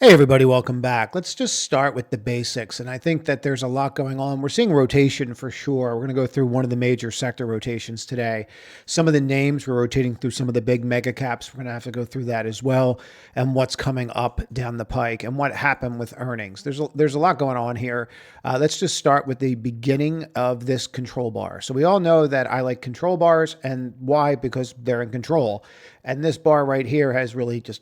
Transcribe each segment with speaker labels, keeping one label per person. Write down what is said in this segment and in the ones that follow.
Speaker 1: Hey everybody, welcome back. Let's just start with the basics. And I think that there's a lot going on. We're seeing rotation for sure. We're going to go through one of the major sector rotations today. Some of the names, we're rotating through some of the big mega caps. We're going to have to go through that as well, and what's coming up down the pike and what happened with earnings. There's a lot going on here. Let's just start with the beginning of this control bar. So we all know that I like control bars, and why? Because they're in control. And this bar right here has really just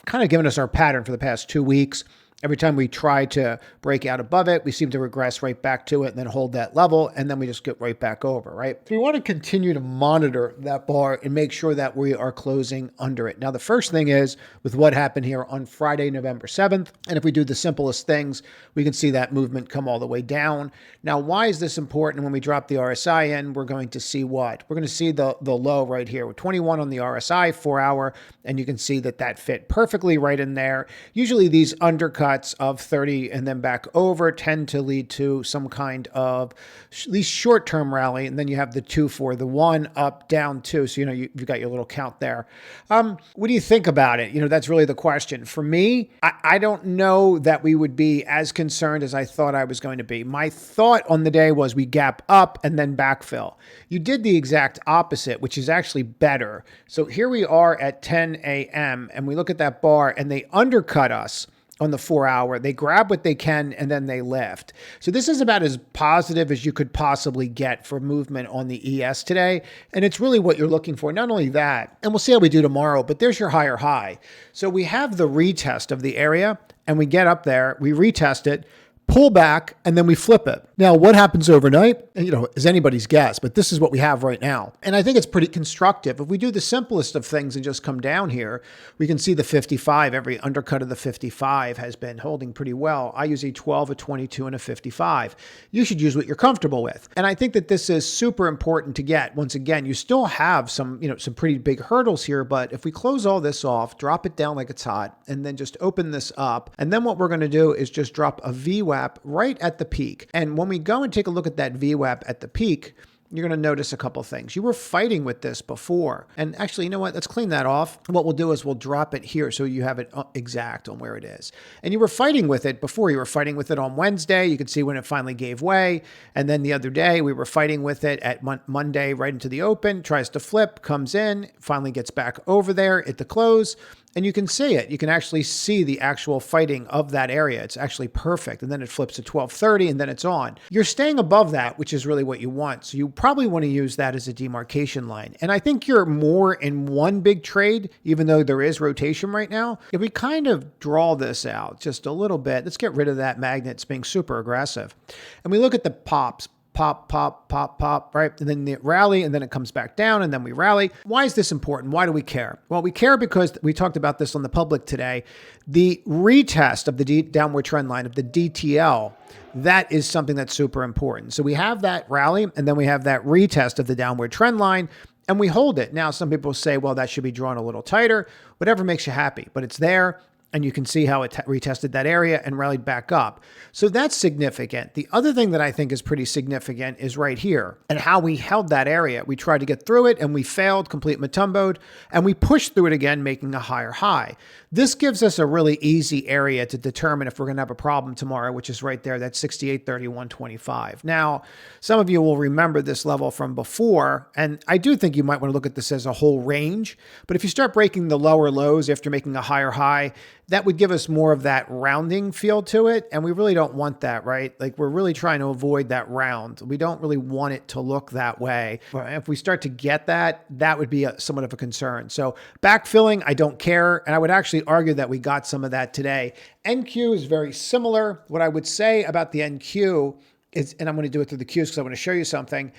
Speaker 1: kind of given us our pattern for the past 2 weeks. Every time we try to break out above it, we seem to regress right back to it and then hold that level, and then we just get right back over, right? So we want to continue to monitor that bar and make sure that we are closing under it. Now, the first thing is with what happened here on Friday, November 7th, and if we do the simplest things, we can see that movement come all the way down. Now, why is this important? When we drop the RSI in, we're going to see what? We're going to see the low right here with 21 on the RSI, 4 hour, and you can see that that fit perfectly right in there. Usually these undercuts of 30 and then back over tend to lead to some kind of at least short-term rally, and then you have the 2 for the 1 up down 2, so you've got your little count there. What do you think about it? That's really the question. For me, I don't know that we would be as concerned as I thought I was going to be. My thought on the day was we gap up and then backfill. You did the exact opposite, which is actually better. So here we are at 10 a.m. and we look at that bar and they undercut us on the 4 hour. They grab what they can and then they lift. So this is about as positive as you could possibly get for movement on the ES today. And it's really what you're looking for. Not only that, and we'll see how we do tomorrow, but there's your higher high. So we have the retest of the area and we get up there, we retest it, pull back, and then we flip it. Now, what happens overnight, is anybody's guess, but this is what we have right now. And I think it's pretty constructive. If we do the simplest of things and just come down here, we can see the 55. Every undercut of the 55 has been holding pretty well. I use a 12, a 22, and a 55. You should use what you're comfortable with. And I think that this is super important to get. Once again, you still have some pretty big hurdles here, but if we close all this off, drop it down like it's hot, and then just open this up, and then what we're going to do is just drop a VWAP right at the peak. And when we go and take a look at that VWAP at the peak, you're going to notice a couple things. You were fighting with this before. And actually, you know what? Let's clean that off. What we'll do is we'll drop it here so you have it exact on where it is. And you were fighting with it before. You were fighting with it on Wednesday. You can see when it finally gave way. And then the other day, we were fighting with it at Monday right into the open, tries to flip, comes in, finally gets back over there at the close. And you can see it. You can actually see the actual fighting of that area. It's actually perfect. And then it flips to 1230 and then it's on. You're staying above that, which is really what you want. So you probably want to use that as a demarcation line. And I think you're more in one big trade, even though there is rotation right now. If we kind of draw this out just a little bit, let's get rid of that magnet. It's being super aggressive. And we look at the pops. Pop, pop, pop, pop, right? And then the rally, and then it comes back down, and then we rally. Why is this important? Why do we care? Well, we care because we talked about this on the public today. The retest of the downward trend line of the DTL, that is something that's super important. So we have that rally, and then we have that retest of the downward trend line, and we hold it. Now, some people say, well, that should be drawn a little tighter. Whatever makes you happy, but it's there. And you can see how it retested that area and rallied back up. So that's significant. The other thing that I think is pretty significant is right here and how we held that area. We tried to get through it and we failed, complete Matumboed, and we pushed through it again, making a higher high. This gives us a really easy area to determine if we're going to have a problem tomorrow, which is right there, that's 68.3125. Now, some of you will remember this level from before, and I do think you might want to look at this as a whole range. But if you start breaking the lower lows after making a higher high, that would give us more of that rounding feel to it. And we really don't want that, right? Like we're really trying to avoid that round. We don't really want it to look that way. But if we start to get that, that would be somewhat of a concern. So backfilling, I don't care. And I would actually argue that we got some of that today. NQ is very similar. What I would say about the NQ is, and I'm going to do it through the Qs because I want to show you something.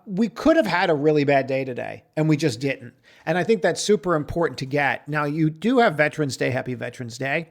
Speaker 1: We could have had a really bad day today, and we just didn't. And I think that's super important to get. Now, you do have Veterans Day. Happy Veterans Day.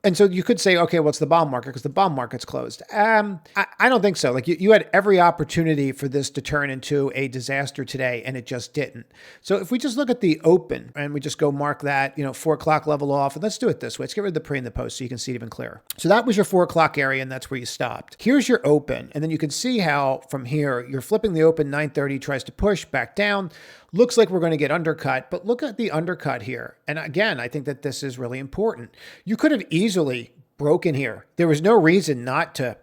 Speaker 1: And so you could say, okay, well, it's the bond market because the bond market's closed. I don't think so. Like you had every opportunity for this to turn into a disaster today, and it just didn't. So if we just look at the open and we just go mark that, 4 o'clock level off, and let's do it this way. Let's get rid of the pre and the post so you can see it even clearer. So that was your 4 o'clock area, and that's where you stopped. Here's your open, and then you can see how from here you're flipping the open. 930 tries to push back down, Looks like we're going to get undercut, but look at the undercut here. And again, I think that this is really important. You could have easily broken here. There was no reason not to,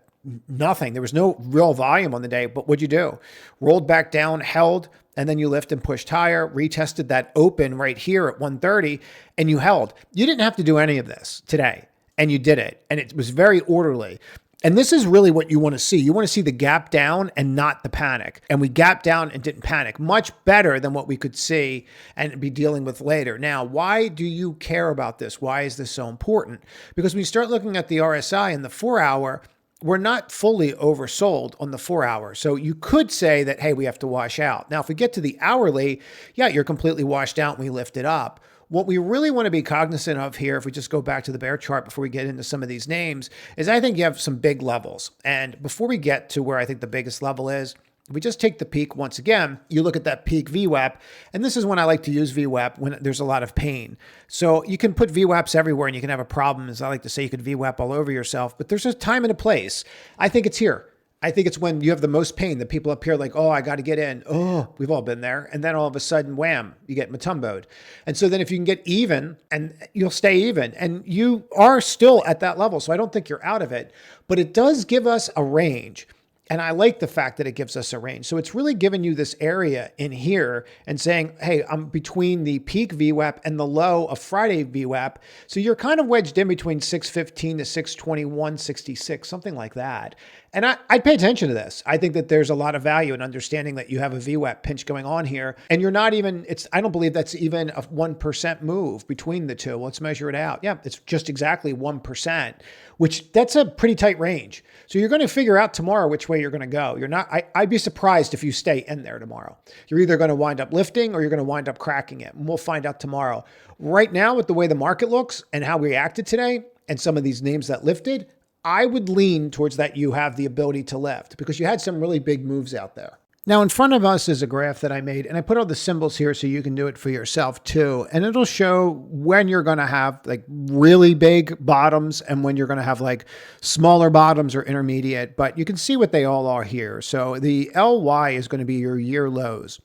Speaker 1: nothing. There was no real volume on the day, but what'd you do? Rolled back down, held, and then you lift and pushed higher, retested that open right here at 130, and you held. You didn't have to do any of this today, and you did it. And it was very orderly. And this is really what you want to see. You want to see the gap down and not the panic. And we gapped down and didn't panic. Much better than what we could see and be dealing with later. Now, why do you care about this? Why is this so important? Because when you start looking at the RSI in the 4-hour, we're not fully oversold on the 4-hour. So you could say that, hey, we have to wash out. Now, if we get to the hourly, yeah, you're completely washed out when we lift it up. What we really want to be cognizant of here, if we just go back to the bear chart before we get into some of these names, is I think you have some big levels. And before we get to where I think the biggest level is, if we just take the peak once again, you look at that peak VWAP, and this is when I like to use VWAP when there's a lot of pain. So you can put VWAPs everywhere and you can have a problem. As I like to say, you could VWAP all over yourself, but there's a time and a place. I think it's here. I think it's when you have the most pain, the people up here like, oh, I got to get in. Oh, we've all been there. And then all of a sudden, wham, you get Matumboed. And so then if you can get even, and you'll stay even, and you are still at that level. So I don't think you're out of it, but it does give us a range. And I like the fact that it gives us a range. So it's really giving you this area in here and saying, hey, I'm between the peak VWAP and the low of Friday VWAP. So you're kind of wedged in between 615 to 621.66, something like that. And I'd pay attention to this. I think that there's a lot of value in understanding that you have a VWAP pinch going on here. And you're not even, I don't believe that's even a 1% move between the two. Let's measure it out. Yeah, it's just exactly 1%, which that's a pretty tight range. So you're going to figure out tomorrow which way you're going to go. You're not, I'd be surprised if you stay in there tomorrow. You're either going to wind up lifting or you're going to wind up cracking it. And we'll find out tomorrow. Right now, with the way the market looks and how we reacted today and some of these names that lifted, I would lean towards that you have the ability to lift because you had some really big moves out there. Now in front of us is a graph that I made, and I put all the symbols here so you can do it for yourself too. And it'll show when you're going to have like really big bottoms and when you're going to have like smaller bottoms or intermediate, but you can see what they all are here. So the LY is going to be your year lows.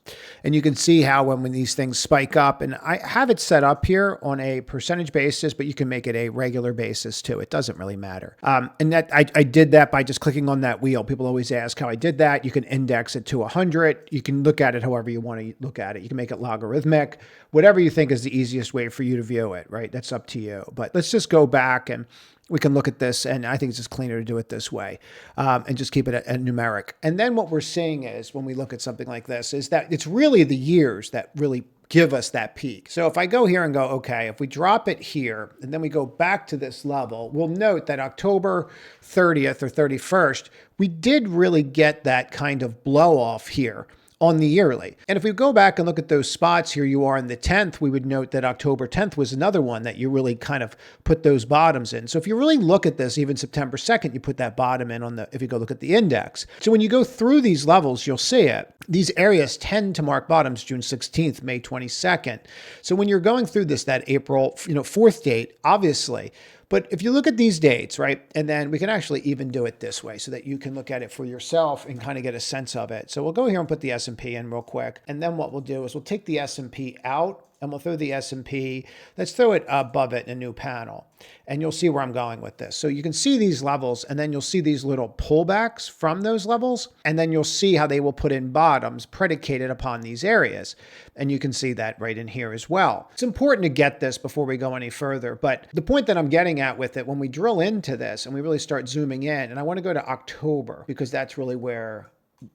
Speaker 1: And you can see how when these things spike up, and I have it set up here on a percentage basis, but you can make it a regular basis too. It doesn't really matter. And that I did that by just clicking on that wheel. People always ask how I did that. You can index it to 100. You can look at it however you want to look at it. You can make it logarithmic, whatever you think is the easiest way for you to view it, right? That's up to you. But let's just go back and we can look at this, and I think it's just cleaner to do it this way and just keep it a numeric. And then what we're seeing is when we look at something like this is that it's really the years that really give us that peak. So if I go here and go, okay, if we drop it here and then we go back to this level, we'll note that October 30th or 31st, we did really get that kind of blow off here on the yearly. And if we go back and look at those spots, here you are in the 10th, we would note that October 10th was another one that you really kind of put those bottoms in. So if you really look at this, even September 2nd, you put that bottom in on the, if you go look at the index. So when you go through these levels, you'll see it. These areas tend to mark bottoms June 16th, May 22nd. So when you're going through this, that April, 4th date, obviously, but if you look at these dates, right, and then we can actually even do it this way so that you can look at it for yourself and kind of get a sense of it. So we'll go here and put the S&P in real quick. And then what we'll do is we'll take the S&P out and we'll throw the S&P, let's throw it above it in a new panel. And you'll see where I'm going with this. So you can see these levels and then you'll see these little pullbacks from those levels. And then you'll see how they will put in bottoms predicated upon these areas. And you can see that right in here as well. It's important to get this before we go any further. But the point that I'm getting at with it, when we drill into this and we really start zooming in, and I want to go to October because that's really where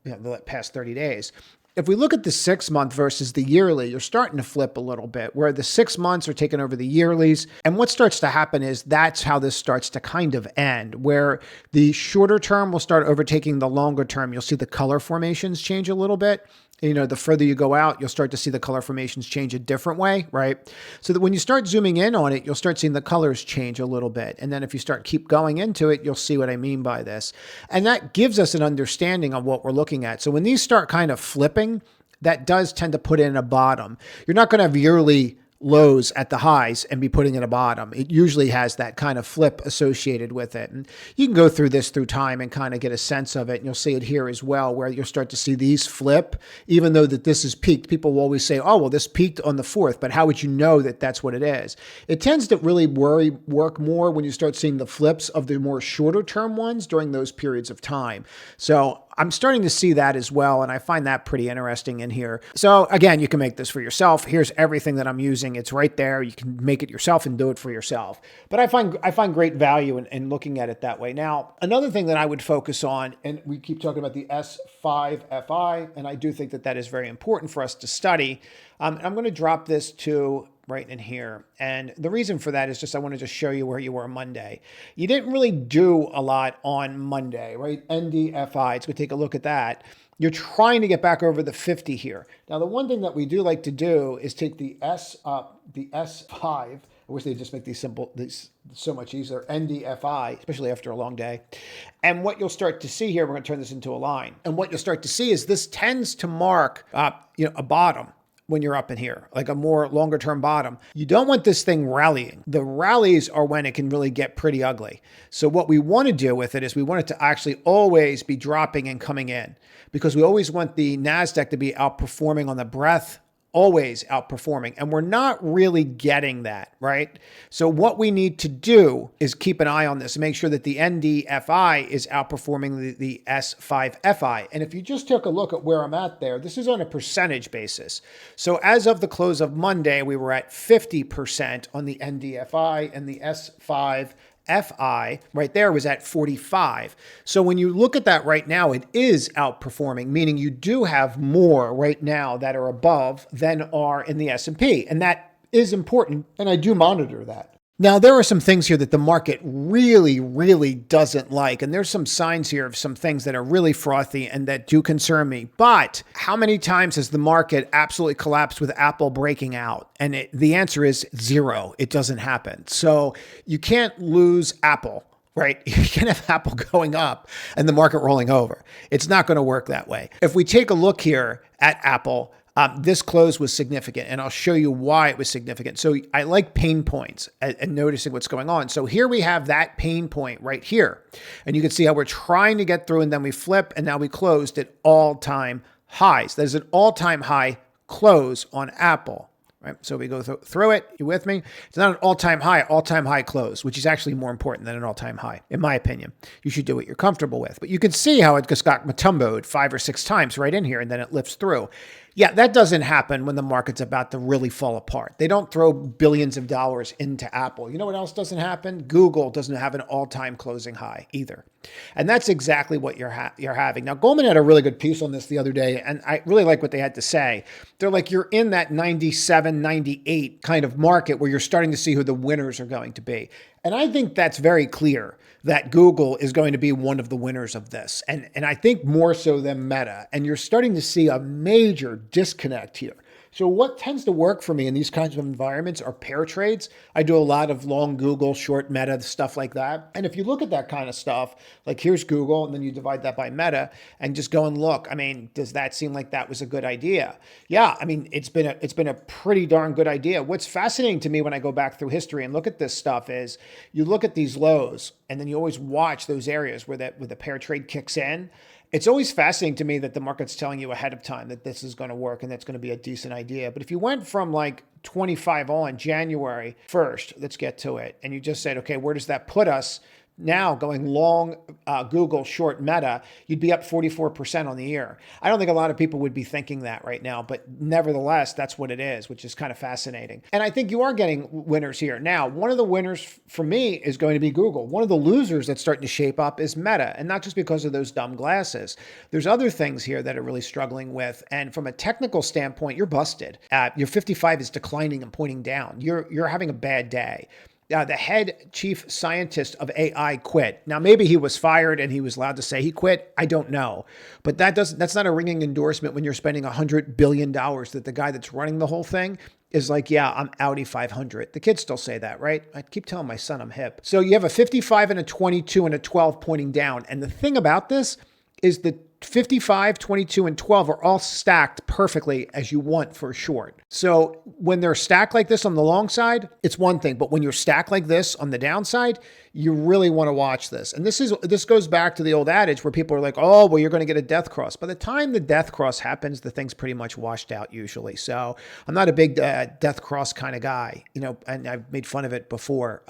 Speaker 1: the past 30 days. If we look at the 6 month versus the yearly, you're starting to flip a little bit where the 6 months are taking over the yearlies. And what starts to happen is that's how this starts to kind of end, where the shorter term will start overtaking the longer term. You'll see the color formations change a little bit. The further you go out, you'll start to see the color formations change a different way, right? So that when you start zooming in on it, you'll start seeing the colors change a little bit. And then if you keep going into it, you'll see what I mean by this. And that gives us an understanding of what we're looking at. So when these start kind of flipping, that does tend to put in a bottom. You're not going to have yearly lows at the highs and be putting in a bottom. It usually has that kind of flip associated with it. And you can go through this through time and kind of get a sense of it. And you'll see it here as well, where you'll start to see these flip, even though that this is peaked. People will always say, oh, well, this peaked on the 4th, but how would you know that that's what it is? It tends to really work more when you start seeing the flips of the more shorter term ones during those periods of time. So I'm starting to see that as well, and I find that pretty interesting in here. So again, you can make this for yourself. Here's everything that I'm using. It's right there. You can make it yourself and do it for yourself. But I find great value in looking at it that way. Now, another thing that I would focus on, and we keep talking about the S5FI, and I do think that that is very important for us to study. I'm going to drop this to right in here. And the reason for that is just I want to just show you where you were Monday. You didn't really do a lot on Monday, right? NDFI, let's go take a look at that. You're trying to get back over the 50 here. Now, the one thing that we do like to do is take the S5. I wish they'd just make these so much easier. NDFI, especially after a long day. And what you'll start to see here, we're going to turn this into a line. And what you'll start to see is this tends to mark a bottom when you're up in here, like a more longer term bottom. You don't want this thing rallying. The rallies are when it can really get pretty ugly. So what we want to do with it is we want it to actually always be dropping and coming in, because we always want the NASDAQ to be outperforming on the breath, always outperforming. And we're not really getting that, right? So what we need to do is keep an eye on this and make sure that the NDFI is outperforming the S5FI. And if you just took a look at where I'm at there, this is on a percentage basis. So as of the close of Monday, we were at 50% on the NDFI, and the S5FI right there was at 45. So when you look at that right now, it is outperforming, meaning you do have more right now that are above than are in the S&P. And that is important. And I do monitor that. Now, there are some things here that the market really, really doesn't like. And there's some signs here of some things that are really frothy and that do concern me. But how many times has the market absolutely collapsed with Apple breaking out? And the answer is 0. It doesn't happen. So you can't lose Apple, right? You can't have Apple going up and the market rolling over. It's not going to work that way. If we take a look here at Apple, this close was significant, and I'll show you why it was significant. So I like pain points and noticing what's going on. So here we have that pain point right here. And you can see how we're trying to get through, and then we flip, and now we closed at all-time highs. There's an all-time high close on Apple. Right? So we go through it. You with me? It's not an all-time high close, which is actually more important than an all-time high, in my opinion. You should do what you're comfortable with. But you can see how it just got matumboed 5 or 6 times right in here, and then it lifts through. Yeah, that doesn't happen when the market's about to really fall apart. They don't throw billions of dollars into Apple. You know what else doesn't happen? Google doesn't have an all-time closing high either. And that's exactly what you're having. Now, Goldman had a really good piece on this the other day, and I really like what they had to say. They're like, you're in that 97, 98 kind of market where you're starting to see who the winners are going to be. And I think that's very clear that Google is going to be one of the winners of this. And I think more so than Meta. And you're starting to see a major disconnect here. So what tends to work for me in these kinds of environments are pair trades. I do a lot of long Google, short Meta, stuff like that. And if you look at that kind of stuff, like here's Google, and then you divide that by Meta and just go and look. I mean, does that seem like that was a good idea? Yeah, I mean, it's been a pretty darn good idea. What's fascinating to me when I go back through history and look at this stuff is you look at these lows, and then you always watch those areas where the pair trade kicks in. It's always fascinating to me that the market's telling you ahead of time that this is going to work and that's going to be a decent idea. But if you went from like 25 on January 1st, let's get to it, and you just said, okay, where does that put us? Now going long Google, short Meta, you'd be up 44% on the year. I don't think a lot of people would be thinking that right now, but nevertheless, that's what it is, which is kind of fascinating. And I think you are getting winners here. Now, one of the winners for me is going to be Google. One of the losers that's starting to shape up is Meta, and not just because of those dumb glasses. There's other things here that are really struggling with, and from a technical standpoint, you're busted. Your 55 is declining and pointing down. You're having a bad day. The head chief scientist of AI quit. Now, maybe he was fired and he was allowed to say he quit. I don't know. But that's not a ringing endorsement when you're spending $100 billion that the guy that's running the whole thing is like, yeah, I'm Audi 500. The kids still say that, right? I keep telling my son I'm hip. So you have a 55 and a 22 and a 12 pointing down. And the thing about this is the 55, 22, and 12 are all stacked perfectly as you want for a short. So when they're stacked like this on the long side, it's one thing. But when you're stacked like this on the downside, you really want to watch this. And this goes back to the old adage where people are like, oh, well, you're going to get a death cross. By the time the death cross happens, the thing's pretty much washed out usually. So I'm not a big death cross kind of guy, and I've made fun of it before.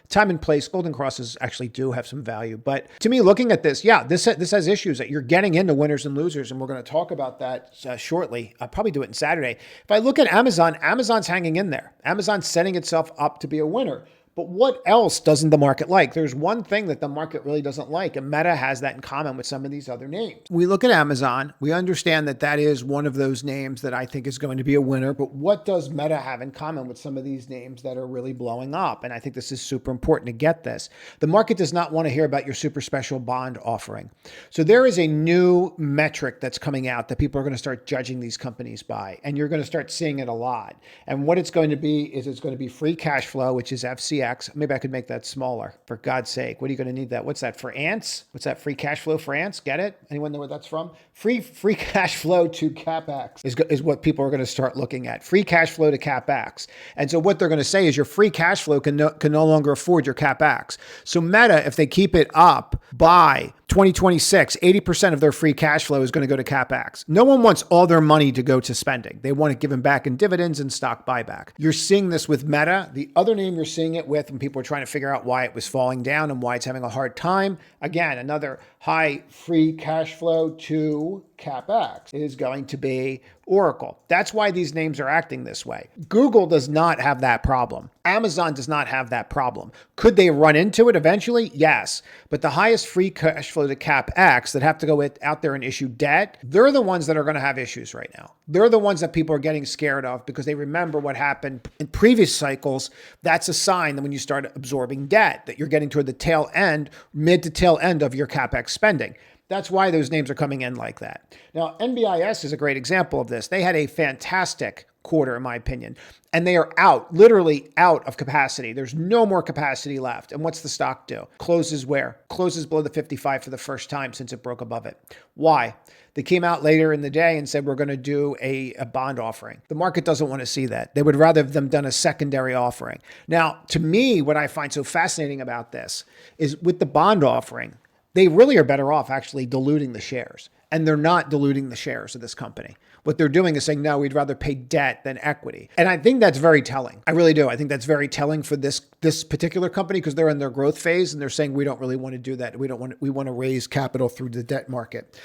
Speaker 1: Time and place, golden crosses actually do have some value. But to me, looking at this, yeah, this has issues that you're getting into winners and losers. And we're going to talk about that shortly. I'll probably do it on Saturday. If I look at Amazon, Amazon's hanging in there. Amazon's setting itself up to be a winner. But what else doesn't the market like? There's one thing that the market really doesn't like, and Meta has that in common with some of these other names. We look at Amazon, we understand that that is one of those names that I think is going to be a winner, but what does Meta have in common with some of these names that are really blowing up? And I think this is super important to get this. The market does not want to hear about your super special bond offering. So there is a new metric that's coming out that people are going to start judging these companies by, and you're going to start seeing it a lot. And what it's going to be is it's going to be free cash flow, which is FCX. Maybe I could make that smaller. For God's sake, what are you going to need that? What's that for ants? What's that? Free cash flow for ants? Get it? Anyone know where that's from? Free cash flow to CapEx is what people are going to start looking at. Free cash flow to CapEx. And so what they're going to say is your free cash flow can no longer afford your CapEx. So Meta, if they keep it up by 2026, 80% of their free cash flow is going to go to CapEx. No one wants all their money to go to spending. They want to give them back in dividends and stock buyback. You're seeing this with Meta. The other name you're seeing it with, and people are trying to figure out why it was falling down and why it's having a hard time. Again, another high free cash flow to CapEx is going to be Oracle. That's why these names are acting this way. Google does not have that problem. Amazon does not have that problem. Could they run into it eventually? Yes. But the highest free cash flow to CapEx that have to go out there and issue debt, they're the ones that are going to have issues right now. They're the ones that people are getting scared of because they remember what happened in previous cycles. That's a sign that when you start absorbing debt, that you're getting toward the tail end, mid to tail end of your CapEx spending. That's why those names are coming in like that. Now, NBIS is a great example of this. They had a fantastic quarter, in my opinion, and they are literally out of capacity. There's no more capacity left. And what's the stock do? Closes where? Closes below the 55 for the first time since it broke above it. Why? They came out later in the day and said, we're going to do a bond offering. The market doesn't want to see that. They would rather have them done a secondary offering. Now, to me, what I find so fascinating about this is with the bond offering, they really are better off actually diluting the shares. And they're not diluting the shares of this company. What they're doing is saying, no, we'd rather pay debt than equity. And I think that's very telling. I really do. I think that's very telling for this particular company because they're in their growth phase and they're saying, we don't really want to do that. We want to raise capital through the debt market.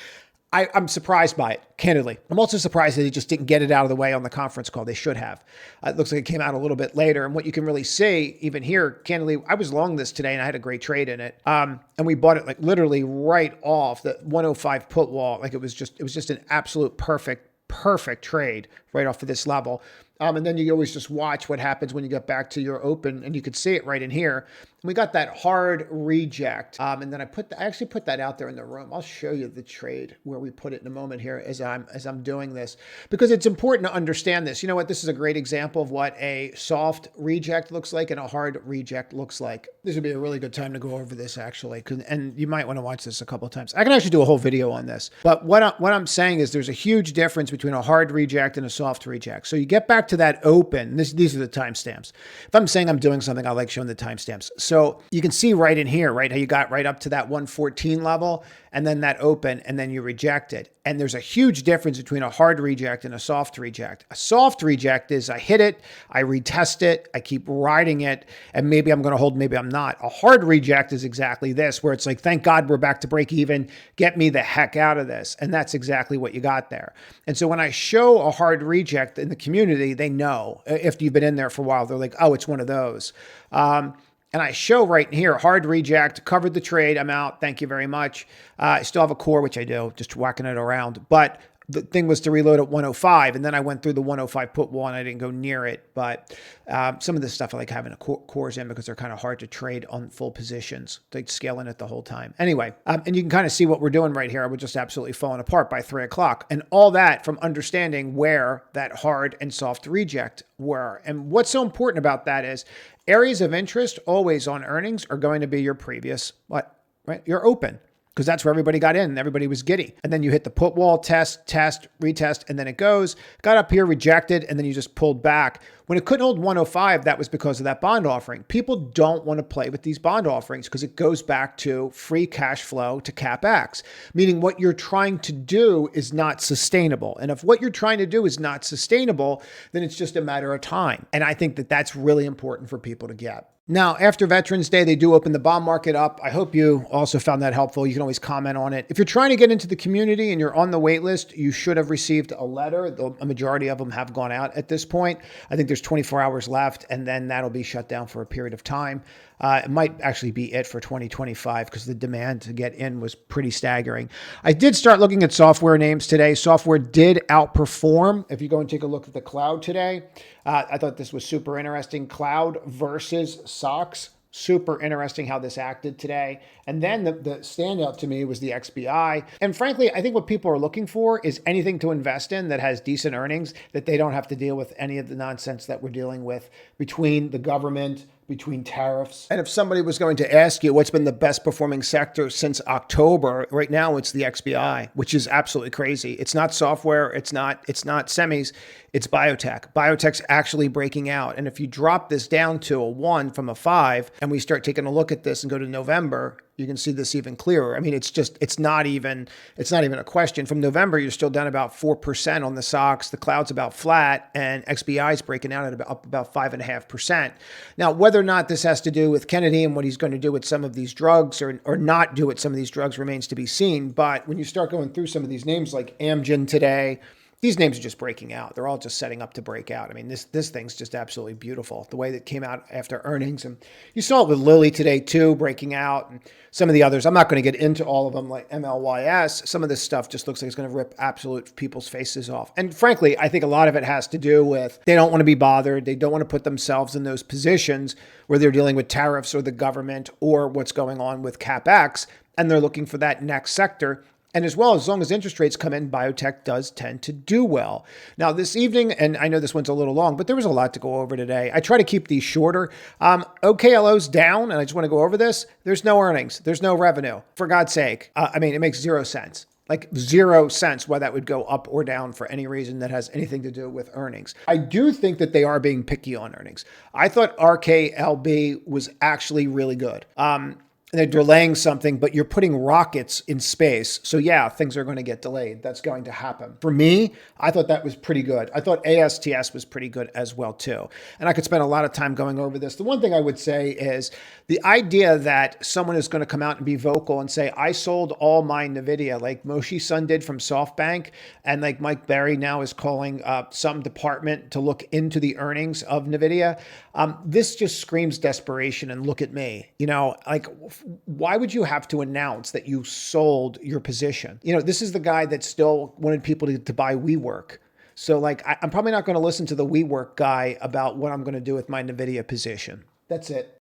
Speaker 1: I'm surprised by it, candidly. I'm also surprised that they just didn't get it out of the way on the conference call. They should have. It looks like it came out a little bit later. And what you can really see, even here, candidly, I was long this today and I had a great trade in it. And we bought it like literally right off the 105 put wall. Like it was just an absolute perfect trade right off of this level. And then you always just watch what happens when you get back to your open, and you could see it right in here. We got that hard reject. And then I actually put that out there in the room. I'll show you the trade where we put it in a moment here as I'm doing this, because it's important to understand this. You know what? This is a great example of what a soft reject looks like and a hard reject looks like. This would be a really good time to go over this actually. And you might want to watch this a couple of times. I can actually do a whole video on this, but what I'm saying is there's a huge difference between a hard reject and a soft reject. So you get back to that open. These are the timestamps. If I'm saying I'm doing something, I like showing the timestamps. So you can see right in here, right, how you got right up to that 114 level and then that open and then you reject it. And there's a huge difference between a hard reject and a soft reject. A soft reject is I hit it, I retest it, I keep riding it, and maybe I'm going to hold, maybe I'm not. A hard reject is exactly this, where it's like, thank God we're back to break even. Get me the heck out of this. And that's exactly what you got there. And so when I show a hard reject in the community, they know if you've been in there for a while, they're like, oh, it's one of those. And I show right here, hard reject, covered the trade, I'm out, thank you very much. I still have a core, which I do, just whacking it around. But the thing was to reload at 105, and then I went through the 105 put wall, and I didn't go near it. But some of this stuff I like having cores in because they're kind of hard to trade on full positions. They scale in it the whole time. Anyway, and you can kind of see what we're doing right here. We're just absolutely falling apart by 3 o'clock. And all that from understanding where that hard and soft reject were. And what's so important about that is areas of interest always on earnings are going to be your previous, right? You're open. because that's where everybody got in and everybody was giddy. And then you hit the put wall, test, retest, and then it goes. Got up here, rejected, and then you just pulled back. When it couldn't hold 105, that was because of that bond offering. People don't want to play with these bond offerings because it goes back to free cash flow to CapEx, meaning what you're trying to do is not sustainable. And if what you're trying to do is not sustainable, then it's just a matter of time. And I think that that's really important for people to get. Now, after Veterans Day, they do open the bond market up. I hope you also found that helpful. You can always comment on it. If you're trying to get into the community and you're on the wait list, you should have received a letter. A majority of them have gone out at this point. I think there's 24 hours left, and then that'll be shut down for a period of time. It might actually be it for 2025 because the demand to get in was pretty staggering. I did start looking at software names today. Software did outperform. If you go and take a look at the cloud today, I thought this was super interesting. Cloud versus SOX. Super interesting how this acted today. And then the standout to me was the XBI. And frankly, I think what people are looking for is anything to invest in that has decent earnings, that they don't have to deal with any of the nonsense that we're dealing with between the government, between tariffs. And if somebody was going to ask you what's been the best performing sector since October, right now it's the XBI, which is absolutely crazy. It's not software, it's not semis, it's biotech. Biotech's actually breaking out. And if you drop this down to a 1 from a 5 and we start taking a look at this and go to November, you can see this even clearer. I mean, it's not even a question. From November, you're still down about 4% on the SOX. The cloud's about flat, and XBI is breaking out at up about 5.5%. Now, whether or not this has to do with Kennedy and what he's going to do with some of these drugs or not do with some of these drugs remains to be seen. But when you start going through some of these names like Amgen today, these names are just breaking out. They're all just setting up to break out. I mean, this thing's just absolutely beautiful. The way that came out after earnings. And you saw it with Lilly today too, breaking out. And some of the others, I'm not going to get into all of them like MLYS. Some of this stuff just looks like it's going to rip absolute people's faces off. And frankly, I think a lot of it has to do with they don't want to be bothered. They don't want to put themselves in those positions where they're dealing with tariffs or the government or what's going on with CapEx. And they're looking for that next sector. And as long as interest rates come in, biotech does tend to do well. Now, this evening, and I know this one's a little long, but there was a lot to go over today. I try to keep these shorter. OKLO's down, and I just want to go over this. There's no earnings. There's no revenue. For God's sake. I mean, it makes 0 sense. Like 0 cents why that would go up or down for any reason that has anything to do with earnings. I do think that they are being picky on earnings. I thought RKLB was actually really good. They're delaying something, but you're putting rockets in space. So yeah, things are going to get delayed. That's going to happen. For me, I thought that was pretty good. I thought ASTS was pretty good as well too. And I could spend a lot of time going over this. The one thing I would say is the idea that someone is going to come out and be vocal and say, I sold all my NVIDIA, like Moshe Sun did from SoftBank. And like Mike Berry now is calling some department to look into the earnings of NVIDIA. This just screams desperation. And look at me, like, why would you have to announce that you sold your position? This is the guy that still wanted people to buy WeWork. So like, I'm probably not going to listen to the WeWork guy about what I'm going to do with my NVIDIA position. That's it.